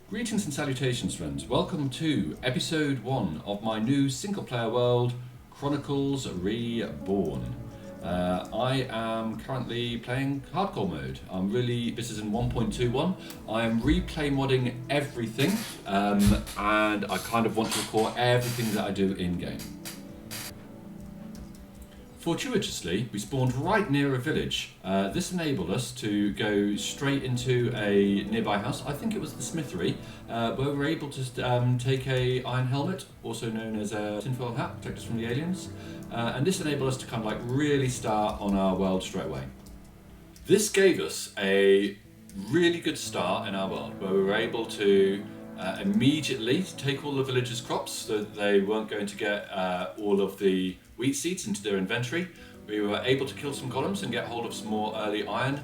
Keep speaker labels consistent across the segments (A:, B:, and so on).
A: Greetings and salutations, friends. Welcome to episode 1 of my new single-player world, Chronicles Reborn. I am currently playing hardcore mode. This is in 1.21. I am replay modding everything, and I kind of want to record everything that I do in-game. Fortuitously, we spawned right near a village. This enabled us to go straight into a nearby house. I think it was the smithery, where we were able to take a iron helmet, also known as a tinfoil hat, protect us from the aliens. And this enabled us to kind of like really start on our world straight away. This gave us a really good start in our world, where we were able to immediately take all the villagers' crops so that they weren't going to get all of the wheat seeds into their inventory. We were able to kill some golems and get hold of some more early iron.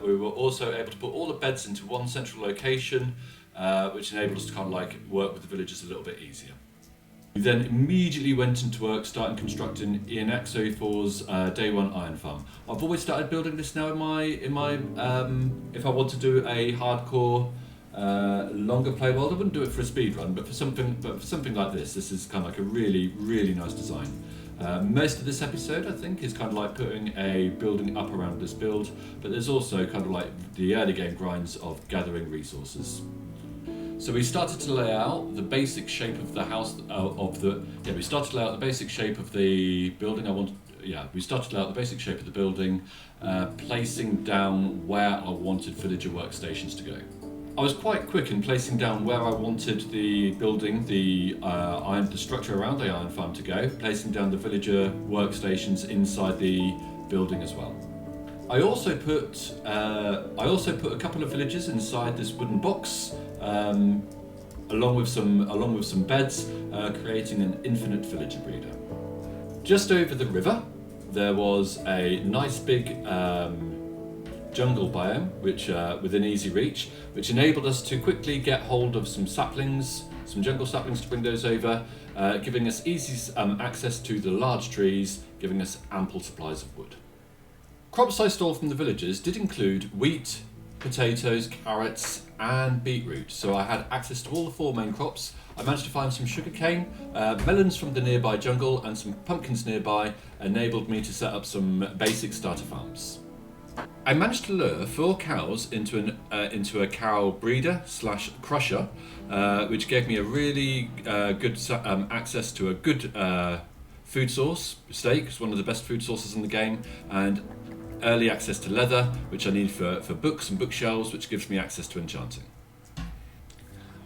A: We were also able to put all the beds into one central location, which enabled us to kind of like work with the villagers a little bit easier. We then immediately went into work starting constructing ENX04's Day 1 iron farm. I've always started building this now in my if I want to do a hardcore longer play world. I wouldn't do it for a speed run, but for something like this is kind of like a really nice design. Most of this episode, I think, is kind of like putting a building up around this build, but there's also kind of like the early game grinds of gathering resources. So we started to lay out the basic shape of the house we started to lay out the basic shape of the building. We started to lay out the basic shape of the building, placing down where I wanted villager workstations to go. I was quite quick in placing down where I wanted the building, the structure around the iron farm to go, placing down the villager workstations inside the building as well. I also put a couple of villagers inside this wooden box, along with some beds, creating an infinite villager breeder. Just over the river, there was a nice big jungle biome, which within easy reach, which enabled us to quickly get hold of some jungle saplings to bring those over, giving us easy access to the large trees, giving us ample supplies of wood. Crops I stole from the villagers did include wheat, potatoes, carrots, and beetroot, so I had access to all the 4 main crops. I managed to find some sugarcane, melons from the nearby jungle, and some pumpkins nearby enabled me to set up some basic starter farms. I managed to lure 4 cows into a cow breeder / crusher, which gave me a really good access to a good food source. Steak is one of the best food sources in the game, and early access to leather, which I need for books and bookshelves, which gives me access to enchanting.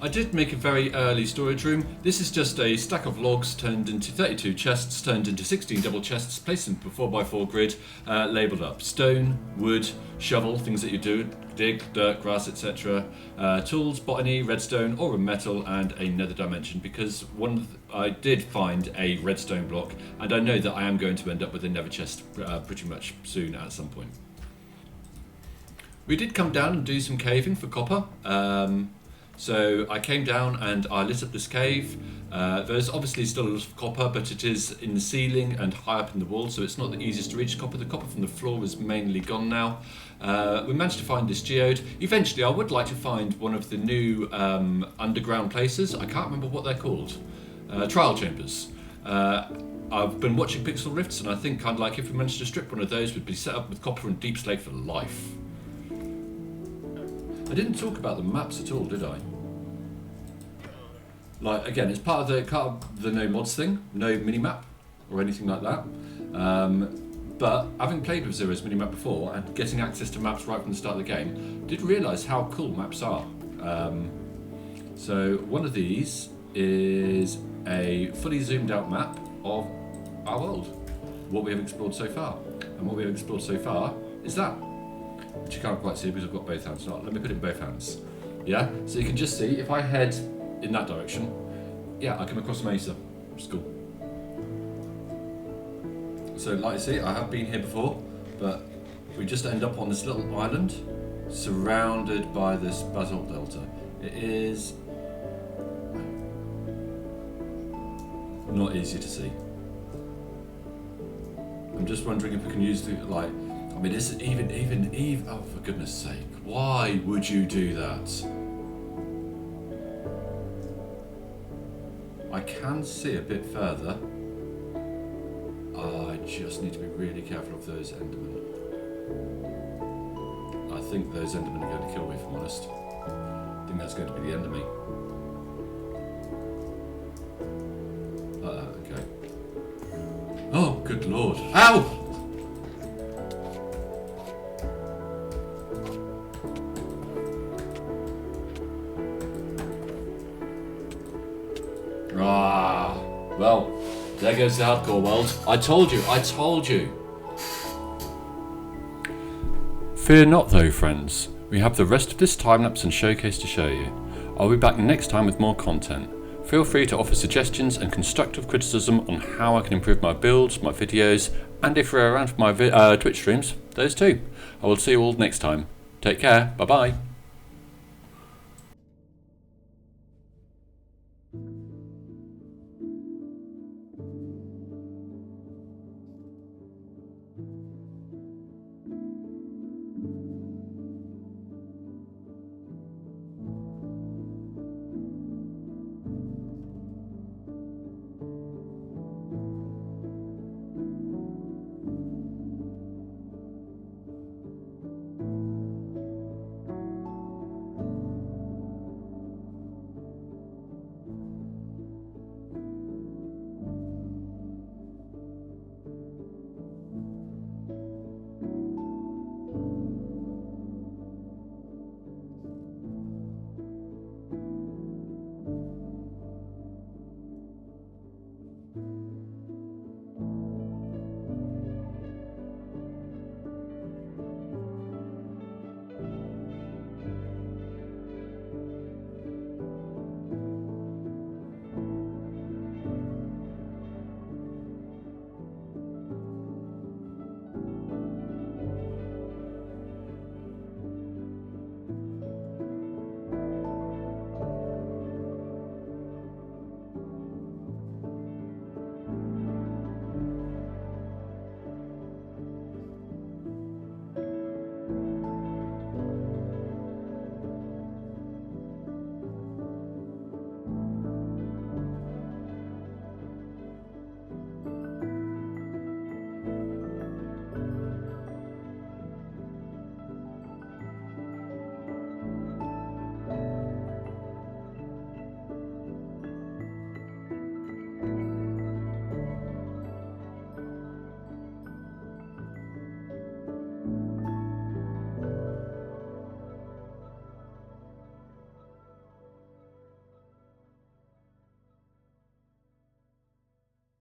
A: I did make a very early storage room. This is just a stack of logs turned into 32 chests, turned into 16 double chests, placed into a 4x4 grid, labelled up stone, wood, shovel, things that you do, dig, dirt, grass, etc. Tools, botany, redstone, ore and metal, and a nether dimension, because I did find a redstone block, and I know that I am going to end up with a nether chest pretty much soon at some point. We did come down and do some caving for copper. So I came down and I lit up this cave. There's obviously still a lot of copper, but it is in the ceiling and high up in the wall, so it's not the easiest to reach copper. The copper from the floor is mainly gone now. We managed to find this geode. Eventually, I would like to find one of the new underground places. I can't remember what they're called. Trial chambers. I've been watching Pixel Rifts, and I think kind of like if we managed to strip one of those, we'd be set up with copper and deep slate for life. I didn't talk about the maps at all, did I? Like, again, it's part of the no mods thing, no minimap or anything like that. But having played with Zero's minimap before and getting access to maps right from the start of the game, did realise how cool maps are. So one of these is a fully zoomed out map of our world, what we have explored so far. And what we have explored so far is that, which you can't quite see because I've got both hands. Let me put it in both hands. Yeah, so you can just see, if I head in that direction, yeah, I come across Mesa, which is cool. So like you see, I have been here before, but we just end up on this little island surrounded by this basalt delta. It is not easy to see. I'm just wondering if we can use the, like, I mean, is it even, oh, for goodness sake, why would you do that? I can see a bit further. I just need to be really careful of those Endermen. I think those Endermen are going to kill me, if I'm honest. I think that's going to be the end of me. Okay. Oh, good lord. Ow! Well, there goes the hardcore world. I told you. Fear not though, friends. We have the rest of this time-lapse and showcase to show you. I'll be back next time with more content. Feel free to offer suggestions and constructive criticism on how I can improve my builds, my videos, and if you're around for my Twitch streams, those too. I will see you all next time. Take care, bye bye.